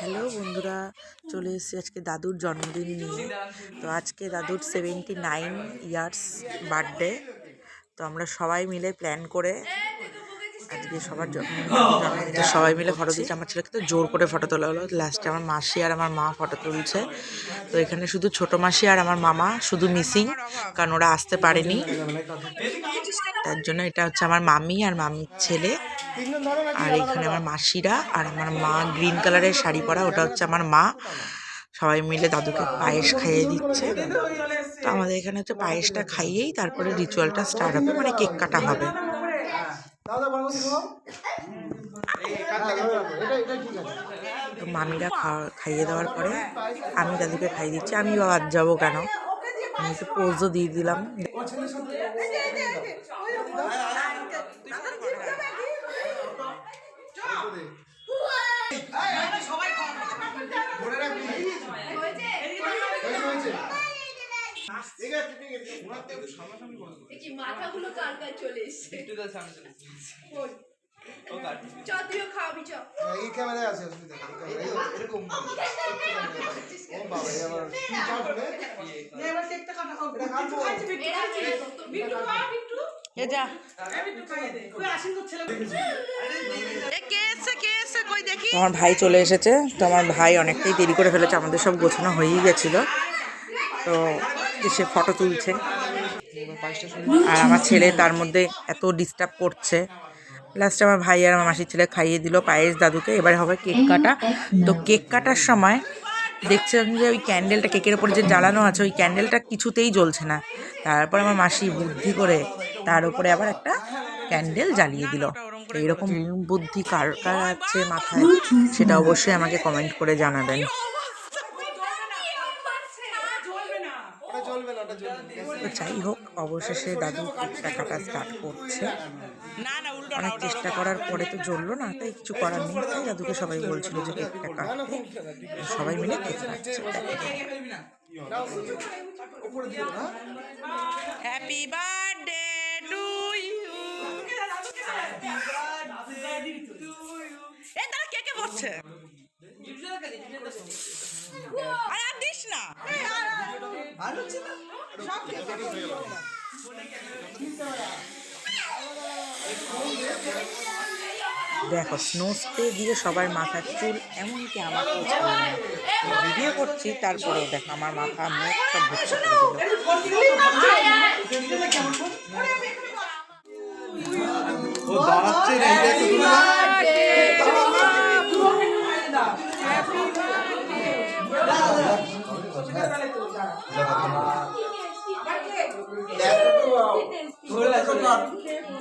Hello বন্ধুরা, চলে এসেছি আজকে দাদুর জন্মদিন নিয়ে। তো আজকে দাদুর 79 ইয়ার্স বার্থডে। তো আমরা সবাই মিলে প্ল্যান করে আজকে সবার জন্মদিনে সবাই মিলে ফটো দিচ্ছি। আমার ছেলেকে তো জোর করে ফটো তোলা হলো। লাস্টে আমার মাসি আর আমার মা ফটো তুলছে। তো এখানে শুধু ছোট মাসি আর আমার মামা শুধু মিসিং, কারণ ওরা আসতে পারেনি। তার জন্য এটা হচ্ছে আমার মামি আর মামির ছেলে। আর এখানে আমার মাসিরা আর আমার মা গ্রিন কালারের শাড়ি পরা, ওটা হচ্ছে আমার মা। সবাই মিলে দাদুকে পায়েস খাইয়ে দিচ্ছে। তো আমাদের এখানে হচ্ছে পায়েসটা খাইয়েই তারপরে রিচুয়ালটা স্টার্ট হবে, মানে কেক কাটা হবে। তো মামিরা খাইয়ে দেওয়ার পরে আমি দাদুকে খাইয়ে দিচ্ছি। আমি বাদ যাবো কেন, আমি একটু পোজও দিয়ে দিলাম। মাথাগুলো কার কার চলে এসছে, খাওয়াবি চ এই ক্যামেরায় আছে অসুবিধা নেই, এরকম ও বাবা এবার নে এবার কেকটা কাটা হোক। বিট্টু খাইছে, বিট্টু খা, বিট্টু এ যা বিট্টু খাইয়ে দে, কই আসেন তো ছেলে এ কে এসে কই দেখি। আমার ভাই চলে এসেছে। তো আমার ভাই অনেকটাই দেরি করে ফেলেছে, আমাদের সব গোছানো হয়েই গেছিল। তো এসে ফটো তুলছে আর আমার ছেলে তার মধ্যে এত ডিস্টার্ব করছে। লাস্টে আমার ভাই আর আমার মাসির ছেলে খাইয়ে দিল পায়েস দাদুকে। এবারে হবে কেক কাটা। তো কেক কাটার সময় দেখছেন যে ওই ক্যান্ডেলটা কেকের ওপর যে জ্বালানো আছে, ওই ক্যান্ডেলটা কিছুতেই জ্বলছে না। তারপর আমার মাসি বুদ্ধি করে তার উপরে আবার একটা ক্যান্ডেল জ্বালিয়ে দিল। এইরকম বুদ্ধি কার কার আছে মাথায়, সেটা অবশ্যই আমাকে কমেন্ট করে জানাবেন। তো যাই হোক, অবশেষে দাদু কেকটা কাটা স্টার্ট করছে। অনেক চেষ্টা করার পরে তো জ্বললো না, তাই কিছু করার নেই। তাই দাদুকে সবাই বলছিল যে কেকটা কাটতে, সবাই মিলে কেক কাটছে। Happy birthday to you. এ তারা কেকে বসছে, আর দিস না। দেখো স্নো স্প্রে দিয়ে সবার মাথার চুল, এমনকি আমাকেও ভিডিও করছি, তারপরেও দেখো আমার মাথা মুখ সব ভুচ্ছে করে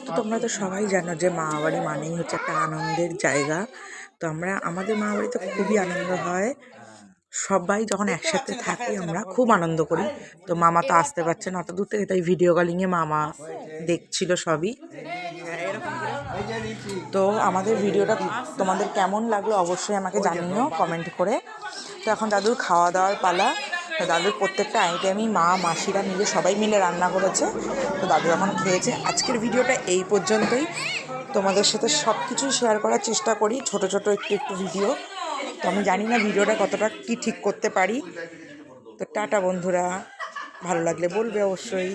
তো তোমরা তো সবাই জানো যে মামাবাড়ি মানেই হচ্ছে একটা আনন্দের জায়গা। তো আমাদের মামাবাড়িতে খুবই আনন্দ হয়। সবাই যখন একসাথে থাকি আমরা খুব আনন্দ করি। তো মামা তো আসতে পারছে না অত দূর থেকে, তাই ভিডিও কলিংয়ে মামা দেখছিল সবই। তো আমাদের ভিডিওটা তোমাদের কেমন লাগলো অবশ্যই আমাকে জানিও কমেন্ট করে। তো এখন দাদুর খাওয়া দাওয়ার পালা। তো দাদুর প্রত্যেকটা আইটেমই মা মাসিরা মিলে সবাই মিলে রান্না করেছে। তো দাদু এখন খেয়েছে। আজকের ভিডিওটা এই পর্যন্তই। তোমাদের সাথে সব কিছুই শেয়ার করার চেষ্টা করি, ছোট ছোট একটু ভিডিও। তো আমি জানি না ভিডিওটা কতটা কি ঠিক করতে পারি। তো টাটা বন্ধুরা, ভালো লাগলে বলবে অবশ্যই।